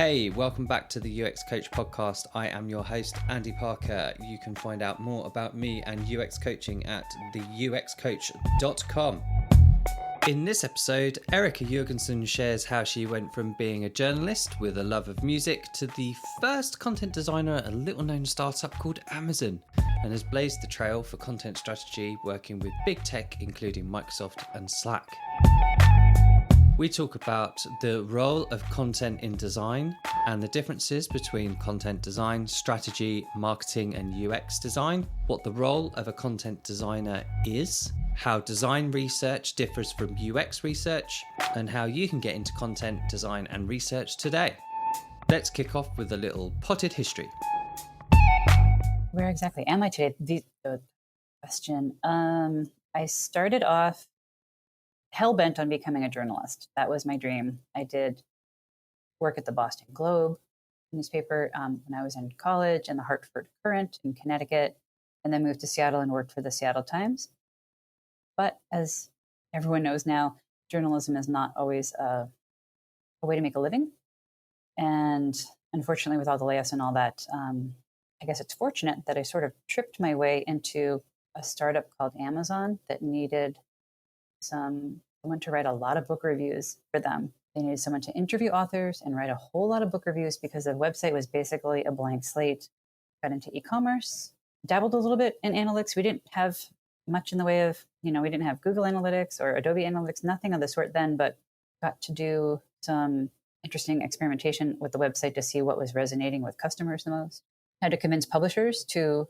Hey, welcome back to the UX Coach podcast. I am your host, Andy Parker. You can find out more about me and UX coaching at theuxcoach.com. In this episode, Erica Jurgensen shares how she went from being a journalist with a love of music to the first content designer at a little-known startup called Amazon, and has blazed the trail for content strategy working with big tech, including Microsoft and Slack. We talk about the role of content in design and the differences between content design, strategy, marketing, and UX design, what the role of a content designer is, how design research differs from UX research, and how you can get into content design and research today. Let's kick off with a little potted history. Where exactly am I today? The question. I started off hell-bent on becoming a journalist. That was my dream. I did work at the Boston Globe newspaper when I was in college, and the Hartford Courant in Connecticut, and then moved to Seattle and worked for the Seattle Times. But as everyone knows now, journalism is not always a way to make a living. And unfortunately, with all the layoffs and all that, I guess it's fortunate that I sort of tripped my way into a startup called Amazon that needed someone to write a lot of book reviews for them. They needed someone to interview authors and write a whole lot of book reviews because the website was basically a blank slate. Got into e-commerce, dabbled a little bit in analytics. We didn't have much in the way of, we didn't have Google Analytics or Adobe Analytics, nothing of the sort then, but got to do some interesting experimentation with the website to see what was resonating with customers the most. Had to convince publishers to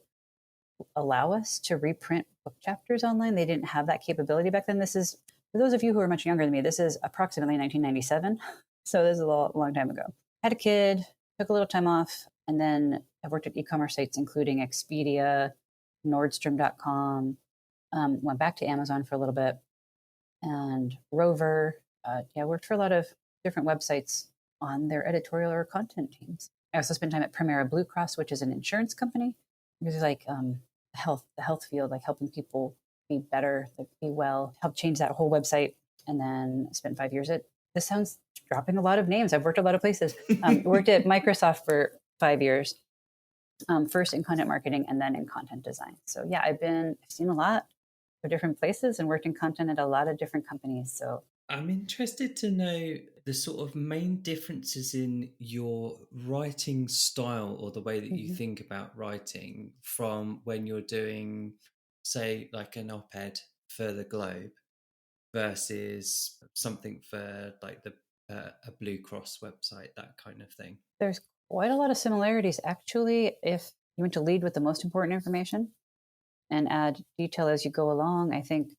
allow us to reprint book chapters online. They didn't have that capability back then. This is, for those of you who are much younger than me, this is approximately 1997. So this is a long time ago. Had a kid, took a little time off, and then I worked at e-commerce sites, including Expedia, Nordstrom.com, went back to Amazon for a little bit, and Rover. I worked for a lot of different websites on their editorial or content teams. I also spent time at Primera Blue Cross, which is an insurance company. It was like the health field, like helping people be better, like be well, helped change that whole website. And then spent 5 years this sounds dropping a lot of names. I've worked a lot of places. Worked at Microsoft for 5 years, first in content marketing and then in content design. So yeah, I've seen a lot of different places and worked in content at a lot of different companies. So I'm interested to know the sort of main differences in your writing style or the way that you think about writing from when you're doing, say, like an op-ed for the Globe versus something for like a Blue Cross website, that kind of thing. There's quite a lot of similarities. Actually, if you want to lead with the most important information and add detail as you go along, I think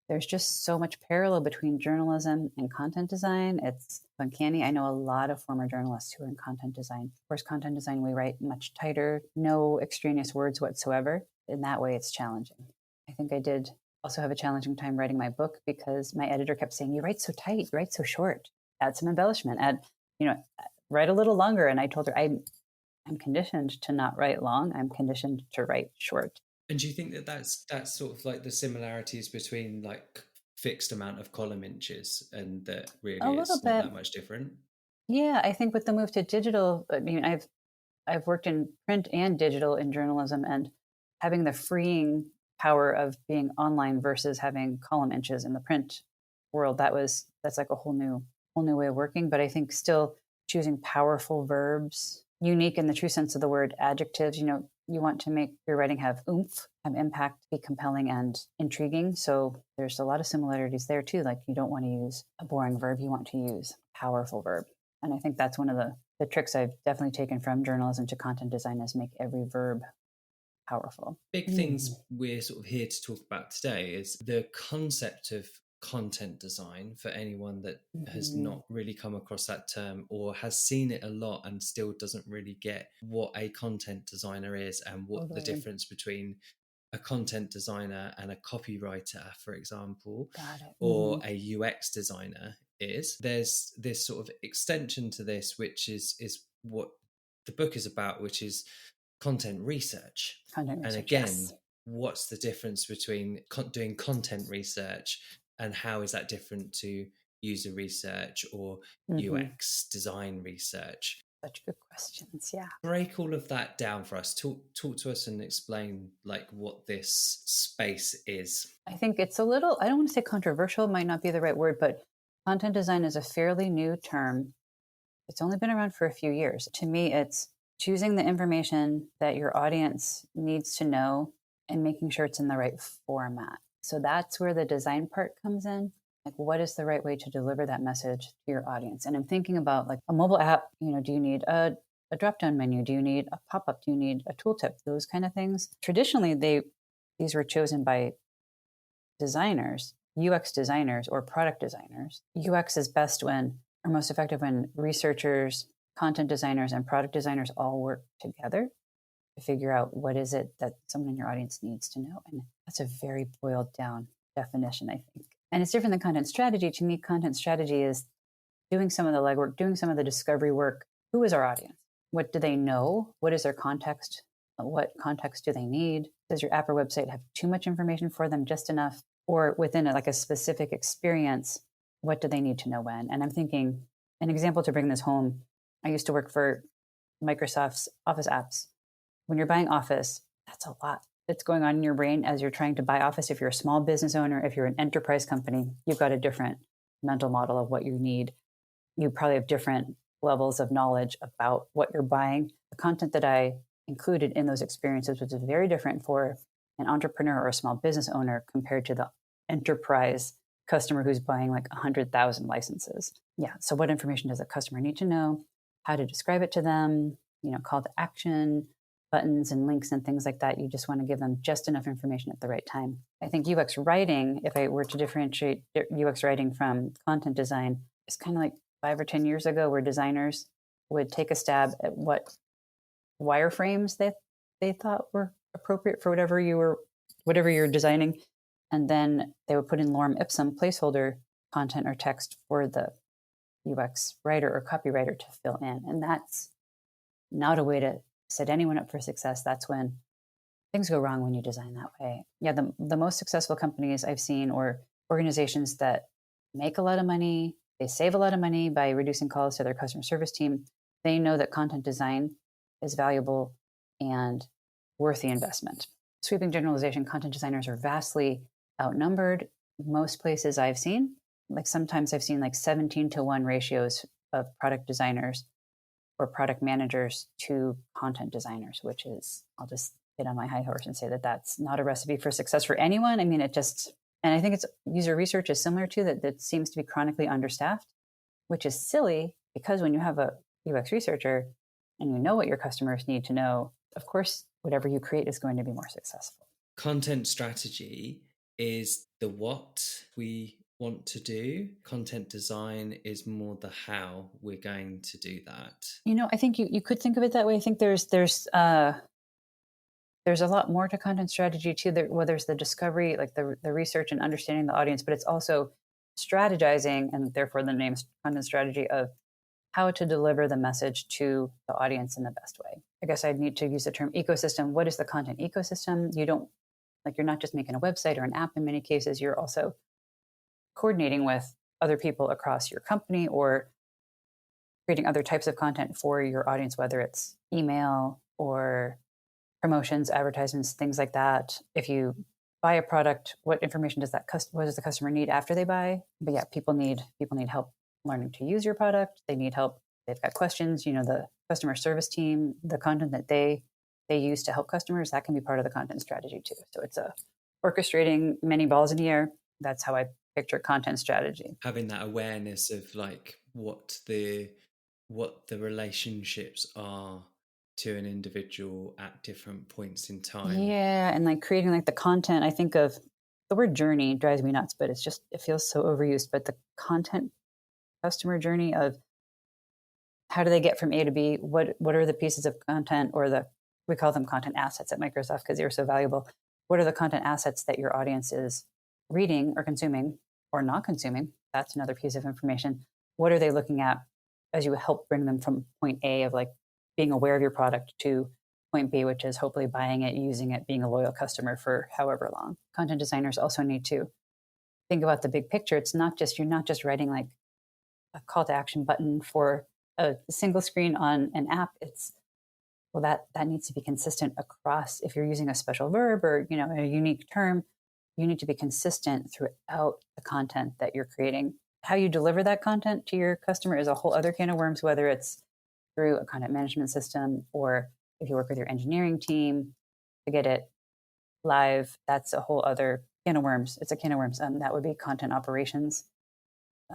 there's just so much parallel between journalism and content design. It's uncanny. I know a lot of former journalists who are in content design. Of course, content design, we write much tighter, no extraneous words whatsoever. In that way, it's challenging. I think I did also have a challenging time writing my book because my editor kept saying, you write so tight, you write so short, add some embellishment, write a little longer. And I told her, I'm conditioned to not write long. I'm conditioned to write short. And do you think that that's sort of like the similarities between like fixed amount of column inches and that really it's not that much different? Yeah, I think with the move to digital, I mean, I've worked in print and digital in journalism, and having the freeing power of being online versus having column inches in the print world, that's like a whole new way of working. But I think still choosing powerful verbs, unique in the true sense of the word, adjectives, you want to make your writing have oomph, have impact, be compelling and intriguing. So there's a lot of similarities there too. Like you don't want to use a boring verb, you want to use a powerful verb. And I think that's one of the tricks I've definitely taken from journalism to content design is make every verb powerful. Big things we're sort of here to talk about today is the concept of content design for anyone that has not really come across that term or has seen it a lot and still doesn't really get what a content designer is and what the difference between a content designer and a copywriter, for example, or a UX designer is. There's this sort of extension to this, which is what the book is about, which is content research. And again, what's the difference between doing content research and how is that different to user research or UX design research? Such good questions. Yeah. Break all of that down for us. Talk to us and explain like what this space is. I think it's a little, I don't want to say controversial, might not be the right word, but content design is a fairly new term. It's only been around for a few years. To me, it's choosing the information that your audience needs to know and making sure it's in the right format. So that's where the design part comes in. Like, what is the right way to deliver that message to your audience? And I'm thinking about like a mobile app, do you need a drop down menu? Do you need a pop up? Do you need a tooltip? Those kind of things. Traditionally, these were chosen by designers, UX designers or product designers. UX is best when, or most effective when researchers, content designers, and product designers all work together to figure out what is it that someone in your audience needs to know. And that's a very boiled down definition, I think. And it's different than content strategy. To me, content strategy is doing some of the legwork, doing some of the discovery work. Who is our audience? What do they know? What is their context? What context do they need? Does your app or website have too much information for them, just enough? Or within like a specific experience, what do they need to know when? And I'm thinking, an example to bring this home, I used to work for Microsoft's Office apps. When you're buying Office, that's a lot that's going on in your brain as you're trying to buy Office. If you're a small business owner, if you're an enterprise company, you've got a different mental model of what you need. You probably have different levels of knowledge about what you're buying. The content that I included in those experiences was very different for an entrepreneur or a small business owner compared to the enterprise customer who's buying like 100,000 licenses. Yeah. So what information does a customer need to know? How to describe it to them? Call to action, buttons and links and things like that. You just want to give them just enough information at the right time. I think UX writing, if I were to differentiate UX writing from content design, is kind of like 5 or 10 years ago where designers would take a stab at what wireframes they thought were appropriate for whatever you're designing. And then they would put in lorem ipsum placeholder content or text for the UX writer or copywriter to fill in. And that's not a way to set anyone up for success. That's when things go wrong when you design that way. Yeah, the most successful companies I've seen, or organizations that make a lot of money, they save a lot of money by reducing calls to their customer service team. They know that content design is valuable and worth the investment. Sweeping generalization, content designers are vastly outnumbered. Most places I've seen, like sometimes I've seen like 17-to-1 ratios of product designers or product managers to content designers, which is, I'll just get on my high horse and say that that's not a recipe for success for anyone. I mean, and I think it's user research is similar to that seems to be chronically understaffed, which is silly because when you have a UX researcher and you know what your customers need to know, of course, whatever you create is going to be more successful. Content strategy is the what we want to do. Content design is more the how we're going to do that. I think you could think of it that way. I think there's a lot more to content strategy too. There's the discovery, like the research and understanding the audience, but it's also strategizing, and therefore the name's content strategy, of how to deliver the message to the audience in the best way. I guess I'd need to use the term ecosystem. What is the content ecosystem? You're not just making a website or an app in many cases, you're also coordinating with other people across your company or creating other types of content for your audience, whether it's email or promotions, advertisements, things like that. If you buy a product, what information does what does the customer need after they buy? But yeah, people need help learning to use your product. They need help. They've got questions. The customer service team, the content that they use to help customers, that can be part of the content strategy too. So it's orchestrating many balls in the air. That's how I picture content strategy. Having that awareness of like what the relationships are to an individual at different points in time. Yeah, and like creating like the content. I think of the word journey drives me nuts, but it feels so overused. But the content customer journey of how do they get from A to B? What are the pieces of content, or we call them content assets at Microsoft because they're so valuable. What are the content assets that your audience is reading or consuming or not consuming? That's another piece of information. What are they looking at as you help bring them from point A of like being aware of your product to point B, which is hopefully buying it, using it, being a loyal customer for however long. Content designers also need to think about the big picture. You're not just writing like a call to action button for a single screen on an app, it's well that needs to be consistent across. If you're using a special verb or a unique term, you need to be consistent throughout the content that you're creating. How you deliver that content to your customer is a whole other can of worms, whether it's through a content management system or if you work with your engineering team to get it live, that's a whole other can of worms. It's a can of worms. That would be content operations.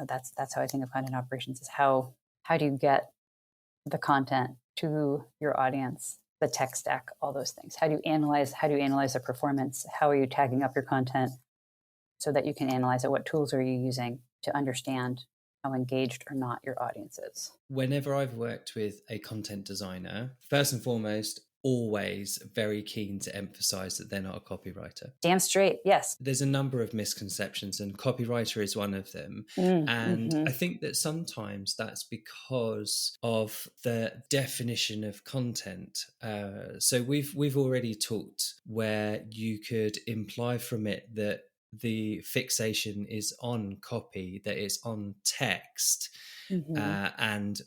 That's how I think of content operations: is how do you get the content to your audience, the tech stack, all those things. How do you analyze the performance? How are you tagging up your content so that you can analyze it? What tools are you using to understand how engaged or not your audience is? Whenever I've worked with a content designer, first and foremost, always very keen to emphasize that they're not a copywriter. Damn straight, yes. There's a number of misconceptions, and copywriter is one of them. And I think that sometimes that's because of the definition of content. So we've already talked where you could imply from it that the fixation is on copy, that it's on text, and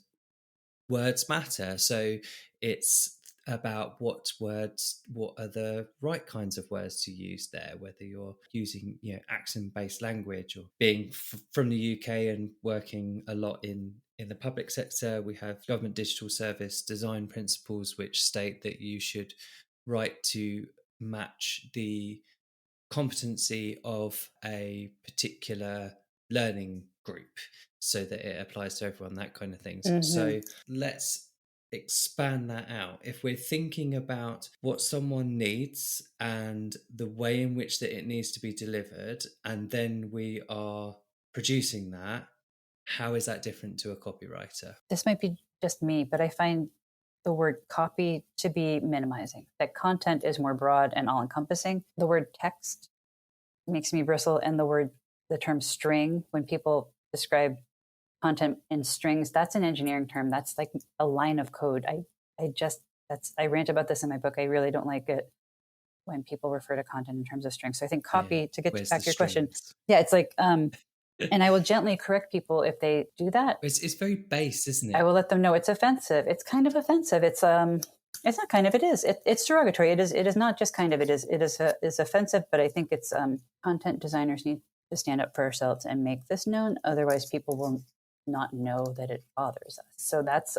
words matter. So it's about what are the right kinds of words to use there, whether you're using accent-based language or being from the UK and working a lot in the public sector. We have government digital service design principles which state that you should write to match the competency of a particular learning group so that it applies to everyone, that kind of things. So let's expand that out. If we're thinking about what someone needs and the way in which that it needs to be delivered, and then we are producing that, how is that different to a copywriter? This might be just me, but I find the word copy to be minimizing. That content is more broad and all encompassing. The word text makes me bristle, and the term string, when people describe content in strings, that's an engineering term. That's like a line of code. I rant about this in my book. I really don't like it when people refer to content in terms of strings. So I think copy, to get back to your question, it's like, and I will gently correct people if they do that. It's very base, isn't it? I will let them know it's offensive. It's kind of offensive. It's not kind of. It is. It's derogatory. It is not just kind of. It is offensive. But I think it's content designers need to stand up for ourselves and make this known. Otherwise, people will not know that it bothers us. So that's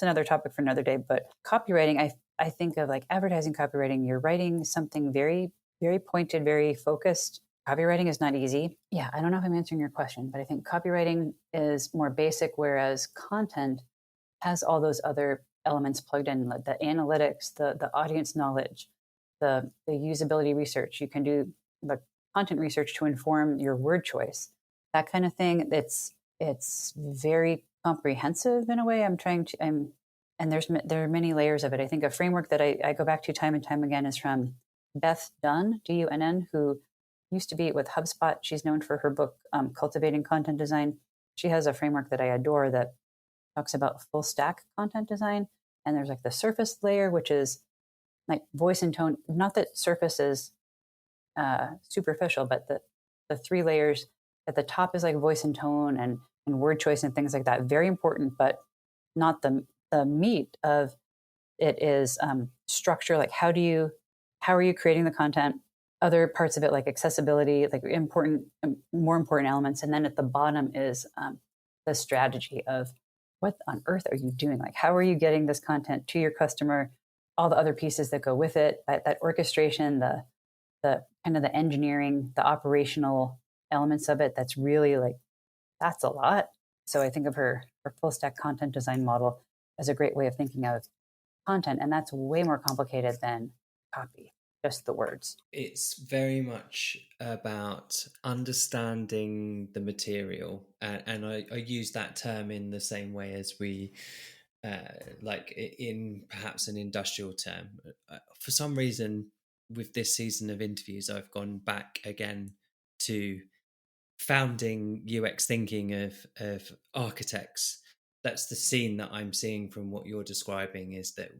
another topic for another day. But copywriting, I think of like advertising copywriting. You're writing something very, very pointed, very focused. Copywriting is not easy. Yeah, I don't know if I'm answering your question, but I think copywriting is more basic, whereas content has all those other elements plugged in: the analytics, the audience knowledge, the usability research. You can do the content research to inform your word choice, that kind of thing. It's very comprehensive in a way. And there are many layers of it. I think a framework that I go back to time and time again is from Beth Dunn, Dunn, who used to be with HubSpot. She's known for her book, Cultivating Content Design. She has a framework that I adore that talks about full stack content design. And there's like the surface layer, which is like voice and tone. Not that surface is superficial, but the three layers at the top is like voice and tone and word choice and things like that. Very important, but not the meat of it is structure. Like how are you creating the content? Other parts of it, like accessibility, like more important elements. And then at the bottom is the strategy of what on earth are you doing? Like, how are you getting this content to your customer? All the other pieces that go with it, that orchestration, the kind of the engineering, the operational elements of it. That's really like, that's a lot. So I think of her full stack content design model as a great way of thinking of content. And that's way more complicated than copy, just the words. It's very much about understanding the material. And I use that term in the same way as we, like in perhaps an industrial term. For some reason, with this season of interviews, I've gone back again to founding UX thinking of architects. That's the scene that I'm seeing from what you're describing, is that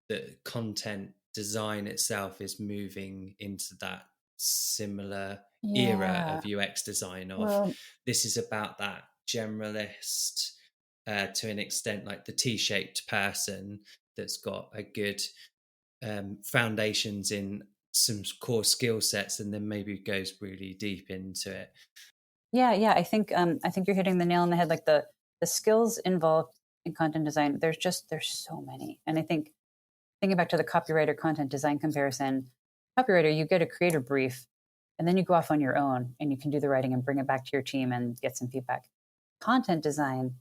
the content design itself is moving into that similar era of UX design of this is about that generalist to an extent, like the T-shaped person that's got a good foundations in some core skill sets, and then maybe goes really deep into it. Yeah. I think you're hitting the nail on the head. Like the skills involved in content design, there's so many. And I think thinking back to the copywriter content design comparison, copywriter, you get a creator brief and then you go off on your own and you can do the writing and bring it back to your team and get some feedback. Content design,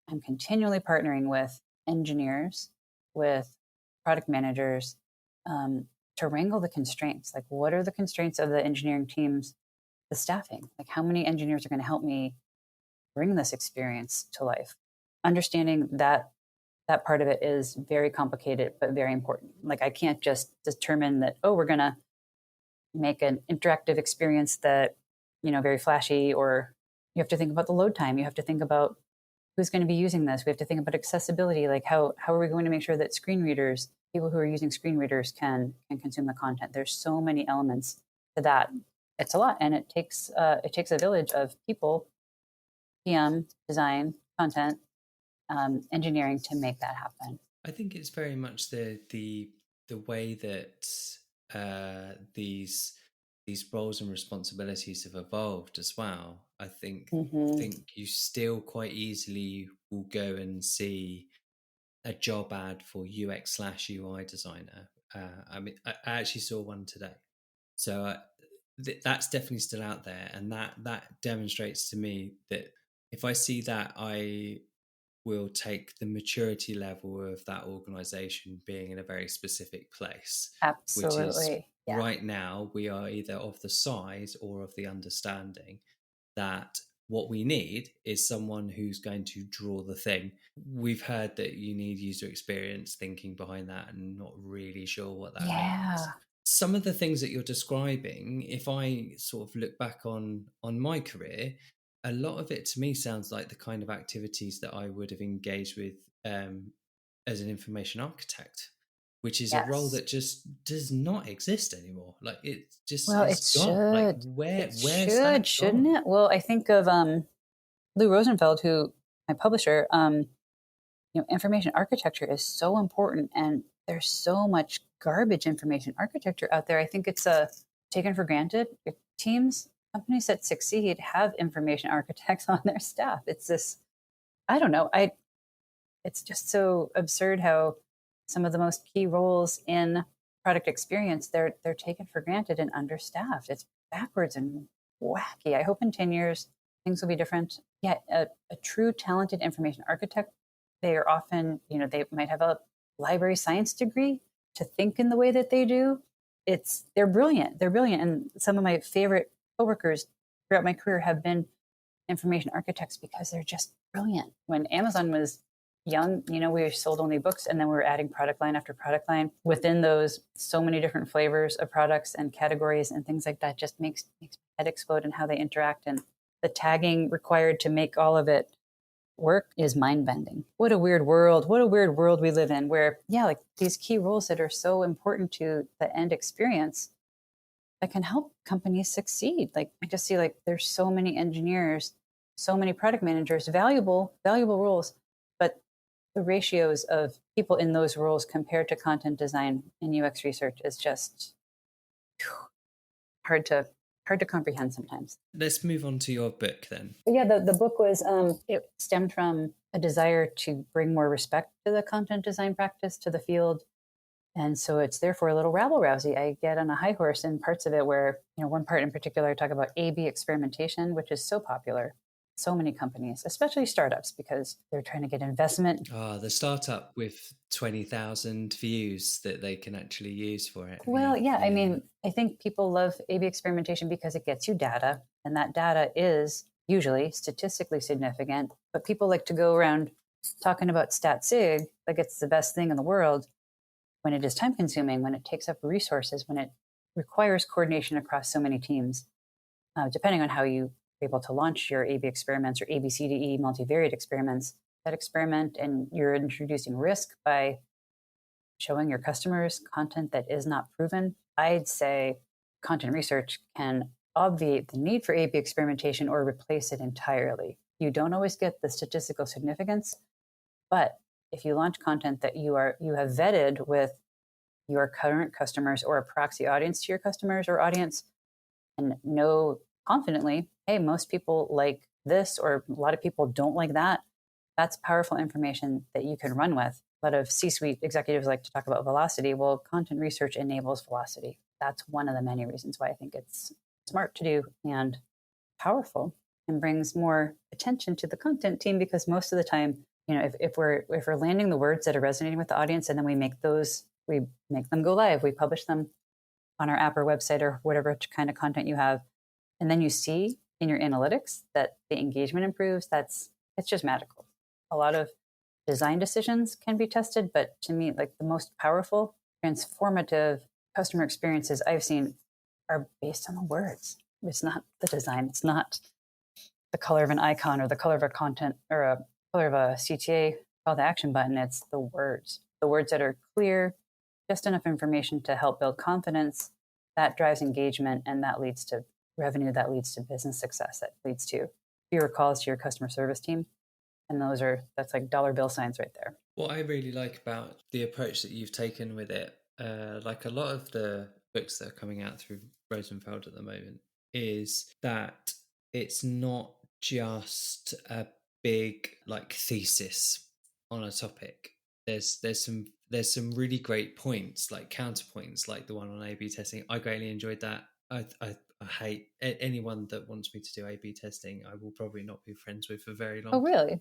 I'm continually partnering with engineers, with product managers, to wrangle the constraints. Like, what are the constraints of the engineering teams, the staffing? Like, how many engineers are going to help me bring this experience to life? Understanding that part of it is very complicated, but very important. Like, I can't just determine that, oh, we're going to make an interactive experience that, very flashy, or you have to think about the load time. You have to think about who's going to be using this. We have to think about accessibility. Like, how are we going to make sure that screen readers, people who are using screen readers, can consume the content? There's so many elements to that. It's a lot, and it takes a village of people, PM, design, content, engineering, to make that happen. I think it's very much the way that these roles and responsibilities have evolved as well. I think you still quite easily will go and see a job ad for UX/UI designer. I mean, I actually saw one today, so that's definitely still out there, and that demonstrates to me that if I see that, I will take the maturity level of that organization being in a very specific place. Absolutely. Which is right now we are either of the size or of the understanding that what we need is someone who's going to draw the thing. We've heard that you need user experience thinking behind that, and not really sure what that means. Some of the things that you're describing, if I sort of look back on my career, a lot of it to me sounds like the kind of activities that I would have engaged with as an information architect, which is a role that just does not exist anymore. Like, it just it gone. Like, where's that shouldn't it? Well, I think of Lou Rosenfeld, who my publisher. Information architecture is so important, and there's so much garbage information architecture out there. I think it's taken for granted. Companies that succeed have information architects on their staff. It's this, I don't know. It's just so absurd how some of the most key roles in product experience, they're taken for granted and understaffed. It's backwards and wacky. I hope in 10 years things will be different. Yeah, a true talented information architect, they are often, they might have a library science degree to think in the way that they do. They're brilliant. And some of my favorite coworkers throughout my career have been information architects because they're just brilliant. When Amazon was young, we sold only books, and then we were adding product line after product line. Within those, so many different flavors of products and categories and things like that just makes my head explode, and how they interact, and the tagging required to make all of it work is mind-bending. What a weird world we live in, where like these key roles that are so important to the end experience that can help companies succeed. Like, I just see, like, there's so many engineers, so many product managers, valuable roles, but the ratios of people in those roles compared to content design and UX research is just hard to comprehend sometimes. Let's move on to your book then. Yeah, the book was, it stemmed from a desire to bring more respect to the content design practice, to the field. And so it's therefore a little rabble-rousy. I get on a high horse in parts of it where, one part in particular, I talk about A/B experimentation, which is so popular. So many companies, especially startups, because they're trying to get investment. The startup with 20,000 views that they can actually use for it. Well, yeah. I mean, I think people love A/B experimentation because it gets you data, and that data is usually statistically significant. But people like to go around talking about stat sig like it's the best thing in the world, when it is time consuming, when it takes up resources, when it requires coordination across so many teams, depending on how you are able to launch your A/B experiments or ABCDE multivariate experiments. That experiment, and you're introducing risk by showing your customers content that is not proven. I'd say content research can obviate the need for A/B experimentation or replace it entirely. You don't always get the statistical significance, but if you launch content that you have vetted with your current customers or a proxy audience to your customers or audience, and know confidently, hey, most people like this, or a lot of people don't like that, that's powerful information that you can run with. A lot of C-suite executives like to talk about velocity. Well, content research enables velocity. That's one of the many reasons why I think it's smart to do and powerful, and brings more attention to the content team, because most of the time, if we're landing the words that are resonating with the audience, and then we make them go live, we publish them on our app or website or whatever kind of content you have, and then you see in your analytics that the engagement improves, it's just magical. A lot of design decisions can be tested, but to me, like, the most powerful, transformative customer experiences I've seen are based on the words. It's not the design. It's not the color of an icon or the color of a content or a color of a CTA call to action button. It's the words that are clear, just enough information to help build confidence. That drives engagement, and that leads to revenue, that leads to business success, that leads to fewer calls to your customer service team. And that's like dollar bill signs right there. What I really like about the approach that you've taken with it, like a lot of the books that are coming out through Rosenfeld at the moment, is that it's not just a big like thesis on a topic. There's some really great points, like counterpoints, like the one on A/B testing. I greatly enjoyed that. I hate anyone that wants me to do A/B testing. I will probably not be friends with for very long. Oh, really?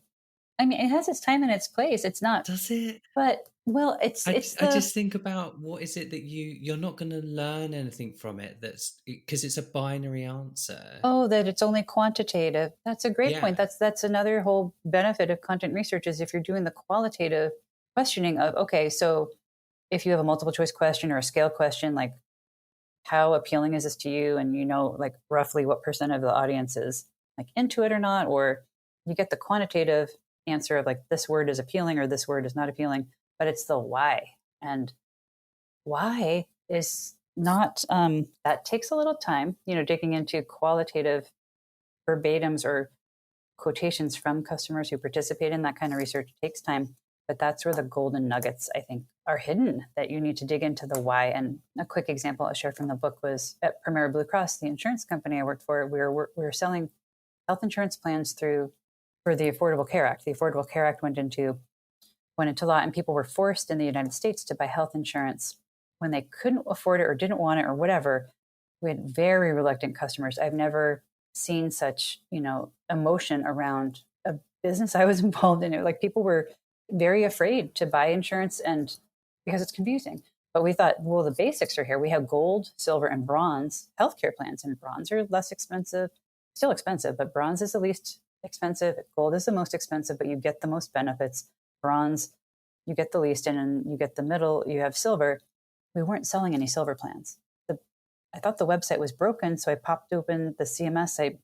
I mean, it has its time and its place. It's not. Does it? But, well, I just think about, what is it that you're not going to learn anything from it, that's because it's a binary answer. Oh, that it's only quantitative. That's a great point. That's another whole benefit of content research, is if you're doing the qualitative questioning of, okay, so if you have a multiple choice question or a scale question, like, how appealing is this to you? And like roughly what % of the audience is like into it or not, or you get the quantitative answer of like, this word is appealing or this word is not appealing, but it's the why. And why is not, that takes a little time, digging into qualitative verbatims or quotations from customers who participate in that kind of research takes time. But that's where the golden nuggets, I think, are hidden, that you need to dig into the why. And a quick example I'll share from the book was at Premier Blue Cross, the insurance company I worked for. We were selling health insurance plans for the Affordable Care Act. The Affordable Care Act went into law, and people were forced in the United States to buy health insurance when they couldn't afford it or didn't want it or whatever. We had very reluctant customers. I've never seen such, emotion around a business I was involved in. Like, people were very afraid to buy insurance, and because it's confusing. But we thought, well, the basics are here. We have gold, silver, and bronze healthcare plans, and bronze are less expensive, still expensive, but bronze is the least expensive. Gold is the most expensive, but you get the most benefits. Bronze, you get the least, and then you get the middle, you have silver. We weren't selling any silver plans. I thought the website was broken, so I popped open the CMS. I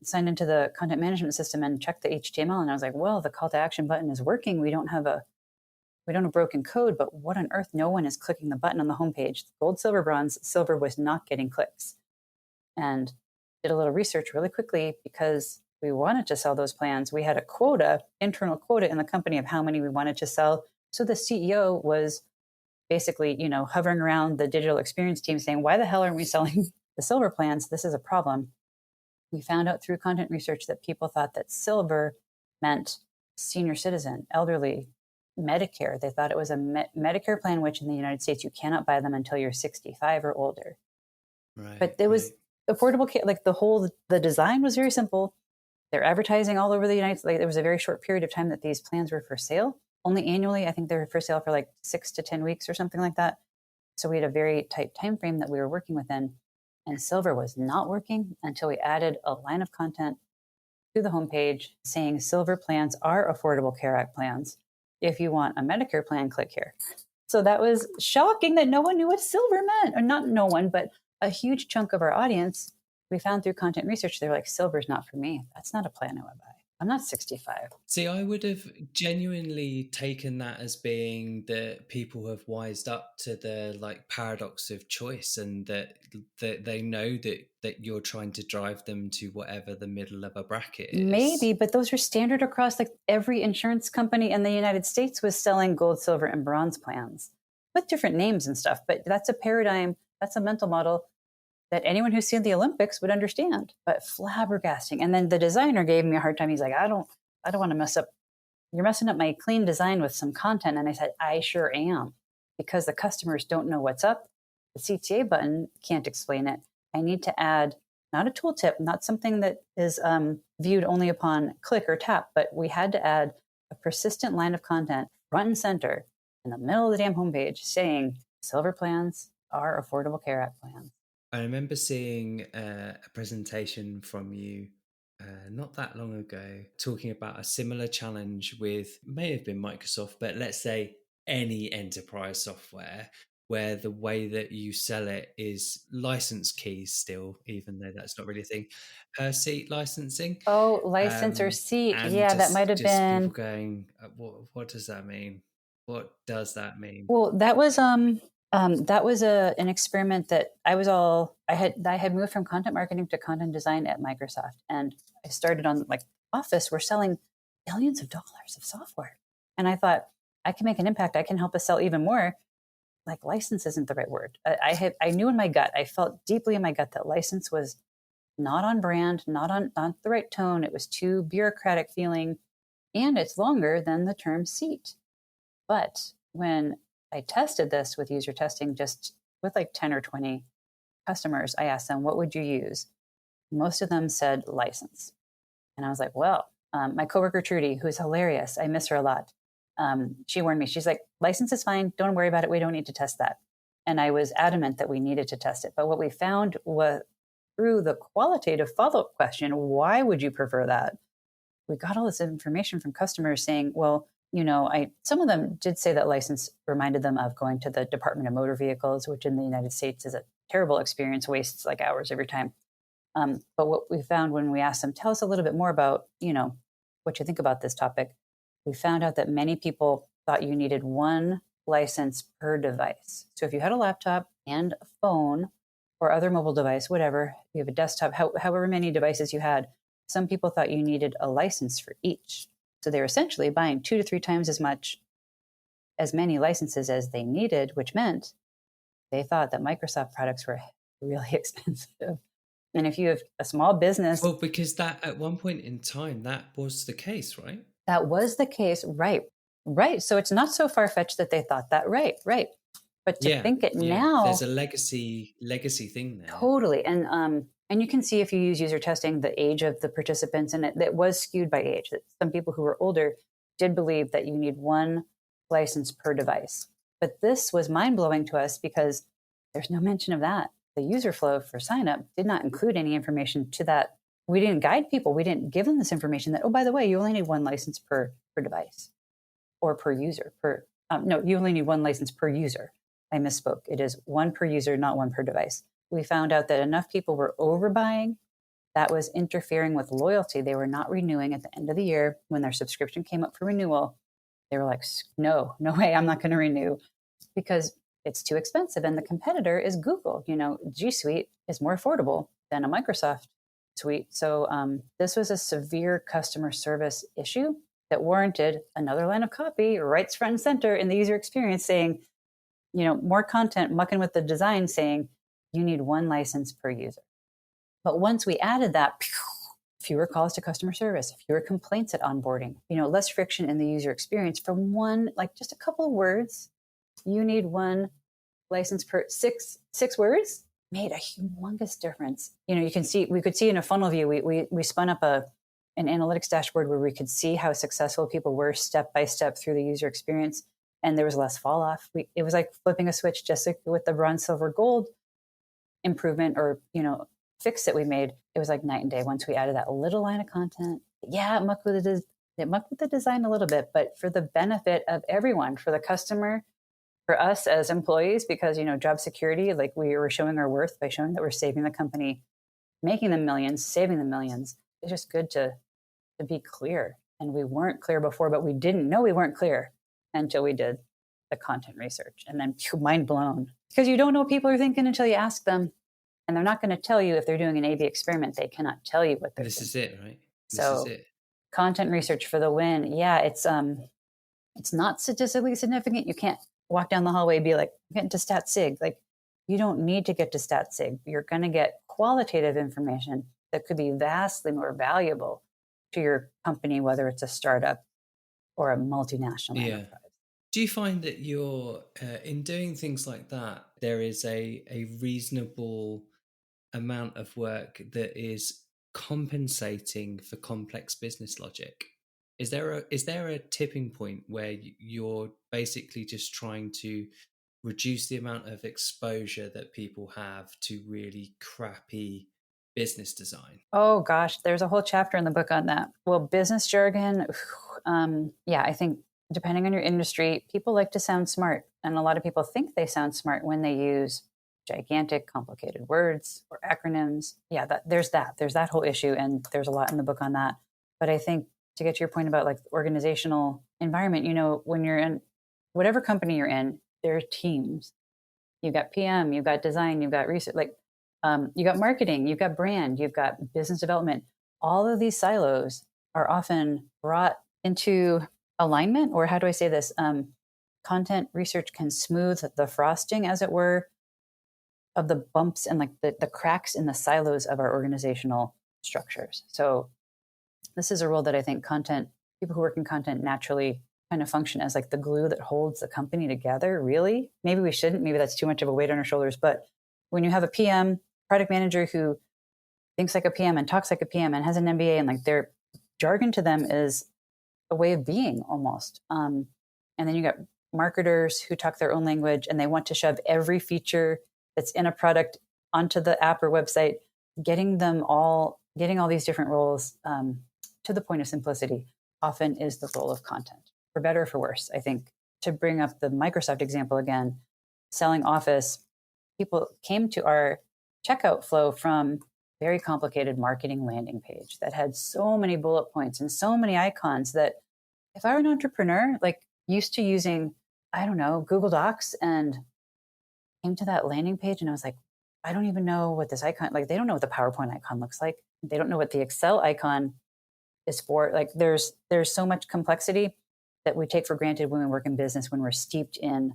signed into the content management system and checked the HTML, and I was like, well, the call to action button is working. We don't have broken code, but what on earth? No one is clicking the button on the homepage. Gold, silver, bronze. Silver was not getting clicks. And did a little research really quickly, because we wanted to sell those plans. We had a quota, internal quota in the company of how many we wanted to sell. So the CEO was basically, hovering around the digital experience team saying, why the hell aren't we selling the silver plans? This is a problem. We found out through content research that people thought that silver meant senior citizen, elderly, Medicare. They thought it was a Medicare plan, which in the United States, you cannot buy them until you're 65 or older. Right. But there was affordable care, like the design was very simple. They're advertising all over the United States. Like, there was a very short period of time that these plans were for sale, only annually. I think they were for sale for like 6 to 10 weeks or something like that. So we had a very tight time frame that we were working within. And silver was not working until we added a line of content to the homepage saying silver plans are Affordable Care Act plans. If you want a Medicare plan, click here. So that was shocking that no one knew what silver meant. Or not no one, but a huge chunk of our audience, we found through content research, they're like, silver's not for me. That's not a plan I would buy. I'm not 65. See, I would have genuinely taken that as being that people have wised up to the like paradox of choice, and that they know that you're trying to drive them to whatever the middle of a bracket is. Maybe, but those are standard across like every insurance company in the United States was selling gold, silver, and bronze plans with different names and stuff. But that's a paradigm, that's a mental model that anyone who's seen the Olympics would understand. But flabbergasting. And then the designer gave me a hard time. He's like, I don't want to mess up. You're messing up my clean design with some content. And I said, I sure am, because the customers don't know what's up. The CTA button can't explain it. I need to add not a tooltip, not something that is viewed only upon click or tap, but we had to add a persistent line of content front and center in the middle of the damn homepage saying silver plans are Affordable Care Act plans. I remember seeing a presentation from you not that long ago talking about a similar challenge with, may have been Microsoft, but let's say any enterprise software, where the way that you sell it is license keys still, even though that's not really a thing, per seat licensing. Oh, license or seat. And Yeah, that might have just people been. going, what does that mean? What does that mean? Well, that was an experiment that I had moved from content marketing to content design at Microsoft, and I started on like Office. We're selling billions of dollars of software, and I thought I can make an impact. I can help us sell even more. Like license isn't the right word. I knew in my gut. I felt deeply in my gut that license was not on brand, not the right tone. It was too bureaucratic feeling, and it's longer than the term seat. But when I tested this with user testing, just with like 10 or 20 customers, I asked them, what would you use? Most of them said license. And I was like, well, my coworker Trudy, who's hilarious, I miss her a lot. She warned me. She's like, license is fine. Don't worry about it. We don't need to test that. And I was adamant that we needed to test it. But what we found was through the qualitative follow-up question, why would you prefer that? We got all this information from customers saying, well, some of them did say that license reminded them of going to the Department of Motor Vehicles, which in the United States is a terrible experience, wastes like hours every time. But what we found when we asked them, tell us a little bit more about, what you think about this topic, we found out that many people thought you needed one license per device. So if you had a laptop and a phone or other mobile device, whatever, you have a desktop, however many devices you had, some people thought you needed a license for each. So they're essentially buying 2 to 3 times as many licenses as they needed, which meant they thought that Microsoft products were really expensive. And if you have a small business. Well, because that at one point in time, that was the case, right? That was the case, right. Right. So it's not so far-fetched that they thought that, right. But to think it now. There's a legacy thing there. Totally. And you can see if you use user testing, the age of the participants, and it was skewed by age. Some people who were older did believe that you need one license per device. But this was mind-blowing to us because there's no mention of that. The user flow for sign-up did not include any information to that. We didn't guide people. We didn't give them this information that, oh, by the way, you only need one license per device or per user. No, you only need one license per user. I misspoke. It is one per user, not one per device. We found out that enough people were overbuying. That was interfering with loyalty. They were not renewing at the end of the year when their subscription came up for renewal. They were like, no way, I'm not going to renew because it's too expensive. And the competitor is Google. G Suite is more affordable than a Microsoft suite. So this was a severe customer service issue that warranted another line of copy, right front and center in the user experience saying, more content mucking with the design saying, you need one license per user. But once we added that, fewer calls to customer service, fewer complaints at onboarding, less friction in the user experience from one, like just a couple of words. You need one license per six words made a humongous difference. We could see in a funnel view, we spun up an analytics dashboard where we could see how successful people were step by step through the user experience. And there was less fall off. It was like flipping a switch, just like with the bronze, silver, gold improvement or fix that we made. It was like night and day once we added that little line of content. Yeah, it mucked with the design a little bit, but for the benefit of everyone, for the customer, for us as employees, because job security, like we were showing our worth by showing that we're saving the company, making them millions, saving them millions. It's just good to to be clear. And we weren't clear before, but we didn't know we weren't clear until we did the content research. And then mind blown, because you don't know what people are thinking until you ask them. And they're not going to tell you if they're doing an A/B experiment. They cannot tell you what they're This doing. is it, right? This So is it. content research for the win. Yeah, it's not statistically significant. You can't walk down the hallway and be like, I'm getting to stat sig. Like, you don't need to get to stat sig. You're going to get qualitative information that could be vastly more valuable to your company, whether it's a startup or a multinational enterprise. Do you find that you're in doing things like that, there is a reasonable amount of work that is compensating for complex business logic? Is there a tipping point where you're basically just trying to reduce the amount of exposure that people have to really crappy business design? Oh gosh, there's a whole chapter in the book on that. Well, business jargon, yeah, I think depending on your industry, people like to sound smart. And a lot of people think they sound smart when they use gigantic, complicated words or acronyms. Yeah, there's that whole issue. And there's a lot in the book on that. But I think to get to your point about like the organizational environment, when you're in whatever company you're in, there are teams. You've got PM, you've got design, you've got research, you got marketing, you've got brand, you've got business development. All of these silos are often brought into alignment, or how do I say this? Content research can smooth the frosting, as it were, of the bumps and like the cracks in the silos of our organizational structures. So this is a role that I think people who work in content naturally kind of function as like the glue that holds the company together, really. Maybe we shouldn't, maybe that's too much of a weight on our shoulders, but when you have a PM, product manager who thinks like a PM and talks like a PM and has an MBA, and like their jargon to them is a way of being almost. And then you got marketers who talk their own language and they want to shove every feature that's in a product onto the app or website, getting all these different roles to the point of simplicity often is the role of content, for better or for worse. I think, to bring up the Microsoft example again, selling Office, people came to our checkout flow from very complicated marketing landing page that had so many bullet points and so many icons that if I were an entrepreneur, like used to using, I don't know, Google Docs, and came to that landing page and I was like, I don't even know what this icon, like they don't know what the PowerPoint icon looks like. They don't know what the Excel icon is for. Like there's so much complexity that we take for granted when we work in business, when we're steeped in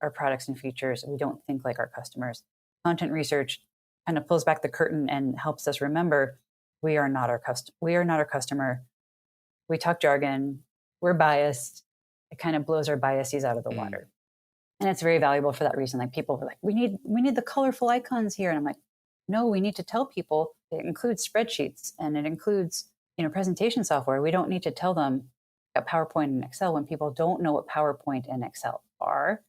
our products and features. We don't think like our customers. Content research kind of pulls back the curtain and helps us remember we are not our customer. We talk jargon. We're biased. It kind of blows our biases out of the water. And it's very valuable for that reason. Like people were like, we need the colorful icons here. And I'm like, no, we need to tell people it includes spreadsheets and it includes, presentation software. We don't need to tell them about PowerPoint and Excel when people don't know what PowerPoint and Excel are,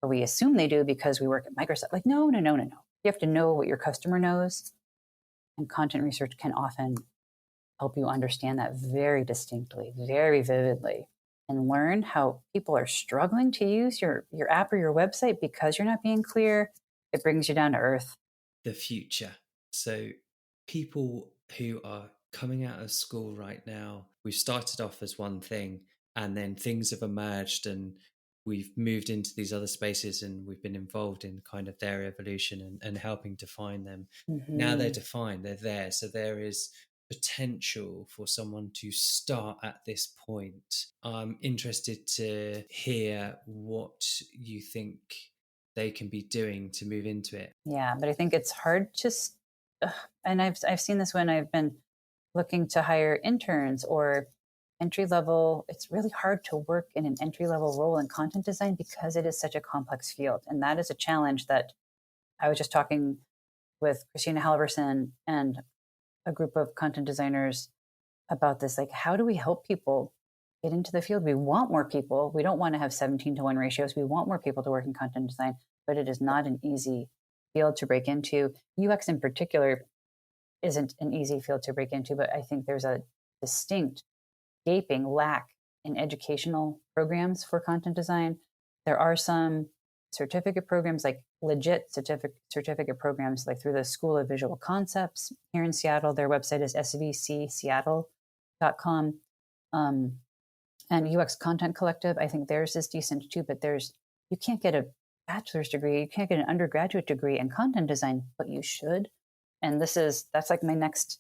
or we assume they do because we work at Microsoft. Like, no. You have to know what your customer knows. And content research can often help you understand that very distinctly, very vividly, and learn how people are struggling to use your app or your website because you're not being clear. It brings you down to earth. The future. So people who are coming out of school right now, we've started off as one thing and then things have emerged and we've moved into these other spaces and we've been involved in kind of their evolution and helping define them. Mm-hmm. Now they're defined, they're there. So there is potential for someone to start at this point. I'm interested to hear what you think they can be doing to move into it. Yeah, but I think it's hard to, and I've seen this when I've been looking to hire interns or entry level. It's really hard to work in an entry level role in content design because it is such a complex field. And that is a challenge that I was just talking with Christina Halverson and a group of content designers about this. Like, how do we help people get into the field? We want more people. We don't want to have 17-to-1 ratios. We want more people to work in content design, but it is not an easy field to break into. UX in particular isn't an easy field to break into, but I think there's a distinct gaping lack in educational programs for content design. There are some certificate programs, like legit certificate programs, like through the School of Visual Concepts here in Seattle. Their website is svcseattle.com. um, and UX Content Collective. I think theirs is decent too, but you can't get a bachelor's degree, you can't get an undergraduate degree in content design, but you should. And that's like my next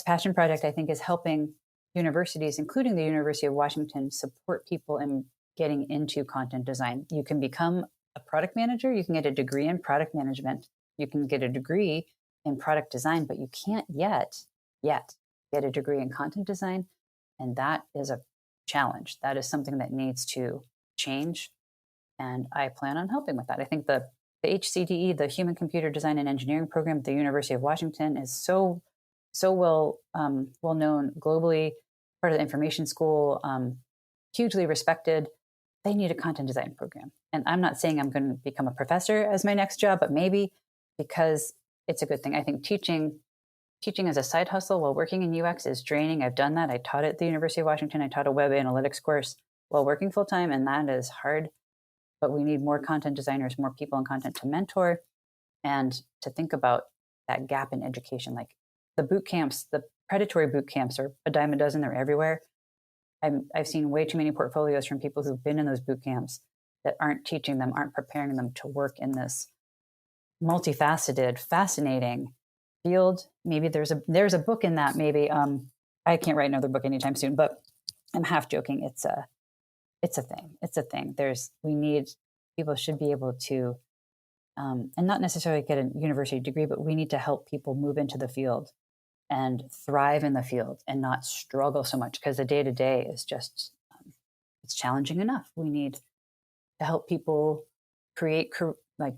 passion project, I think, is helping universities, including the University of Washington, support people in getting into content design. You can become a product manager, you can get a degree in product management, you can get a degree in product design, but you can't yet get a degree in content design. And that is a challenge. That is something that needs to change. And I plan on helping with that. I think the HCDE, the Human Computer Design and Engineering program at the University of Washington, is so well known globally, part of the information school, hugely respected. They need a content design program. And I'm not saying I'm going to become a professor as my next job, but maybe, because it's a good thing. I think teaching as a side hustle while working in UX is draining. I've done that. I taught at the University of Washington. I taught a web analytics course while working full time, and that is hard. But we need more content designers, more people in content to mentor and to think about that gap in education. Like the boot camps, the predatory boot camps are a dime a dozen. They're everywhere. I've seen way too many portfolios from people who've been in those boot camps that aren't teaching them, aren't preparing them to work in this multifaceted, fascinating field. Maybe there's a book in that. Maybe I can't write another book anytime soon, but I'm half joking. It's a thing. People should be able to, and not necessarily get a university degree, but we need to help people move into the field and thrive in the field and not struggle so much, because the day-to-day is just, it's challenging enough. We need to help people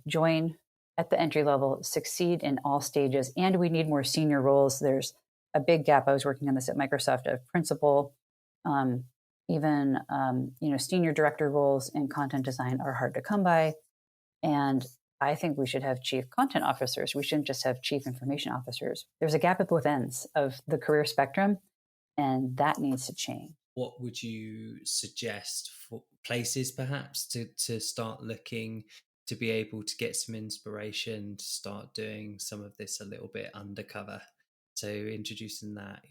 join at the entry level, succeed in all stages, and we need more senior roles. There's a big gap. I was working on this at Microsoft, of principal, even senior director roles in content design are hard to come by. And I think we should have chief content officers. We shouldn't just have chief information officers. There's a gap at both ends of the career spectrum, and that needs to change. What would you suggest for places perhaps to start looking, to be able to get some inspiration, to start doing some of this a little bit undercover? So introducing that,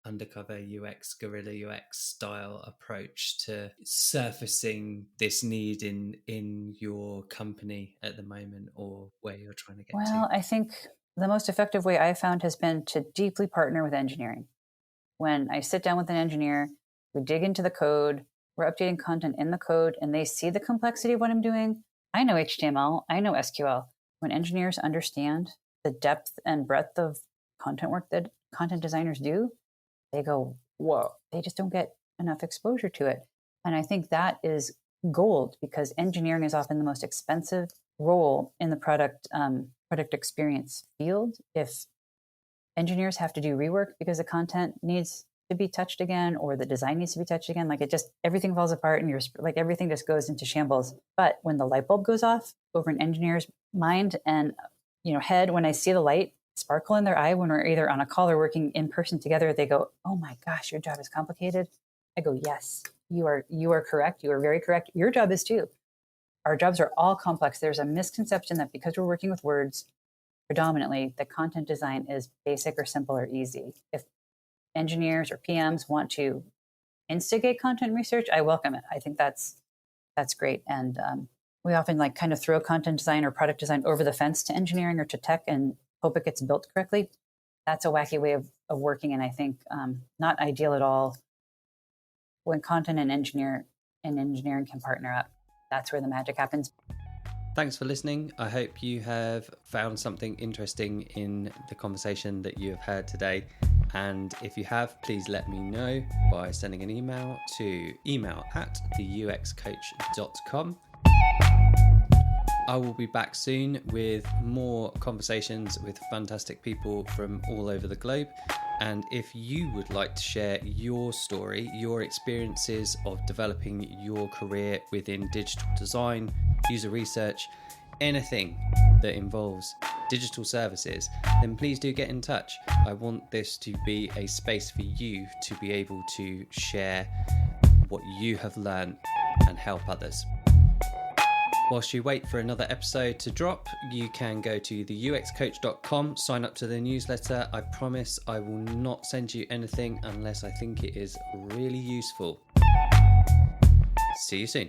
undercover UX, guerrilla UX style approach to surfacing this need in your company at the moment, or where you're trying to get to? Well, I think the most effective way I found has been to deeply partner with engineering. When I sit down with an engineer, we dig into the code, we're updating content in the code, and they see the complexity of what I'm doing. I know HTML, I know SQL. When engineers understand the depth and breadth of content work that content designers do, they go, whoa, they just don't get enough exposure to it. And I think that is gold, because engineering is often the most expensive role in the product experience field. If engineers have to do rework because the content needs to be touched again, or the design needs to be touched again, everything falls apart and everything just goes into shambles. But when the light bulb goes off over an engineer's mind and head, when I see the light sparkle in their eye when we're either on a call or working in person together, they go, oh my gosh, your job is complicated. I go, yes, you are correct. You are very correct. Your job is too. Our jobs are all complex. There's a misconception that because we're working with words predominantly, that content design is basic or simple or easy. If engineers or PMs want to instigate content research, I welcome it. I think that's great. And we often kind of throw content design or product design over the fence to engineering or to tech and hope it gets built correctly. That's a wacky way of working, and I think not ideal at all. When content and engineering can partner up, that's where the magic happens. Thanks for listening. I hope you have found something interesting in the conversation that you have heard today. And if you have, please let me know by sending an email to email@theuxcoach.com. I will be back soon with more conversations with fantastic people from all over the globe. And if you would like to share your story, your experiences of developing your career within digital design, user research, anything that involves digital services, then please do get in touch. I want this to be a space for you to be able to share what you have learned and help others. Whilst you wait for another episode to drop, you can go to theuxcoach.com, sign up to the newsletter. I promise I will not send you anything unless I think it is really useful. See you soon.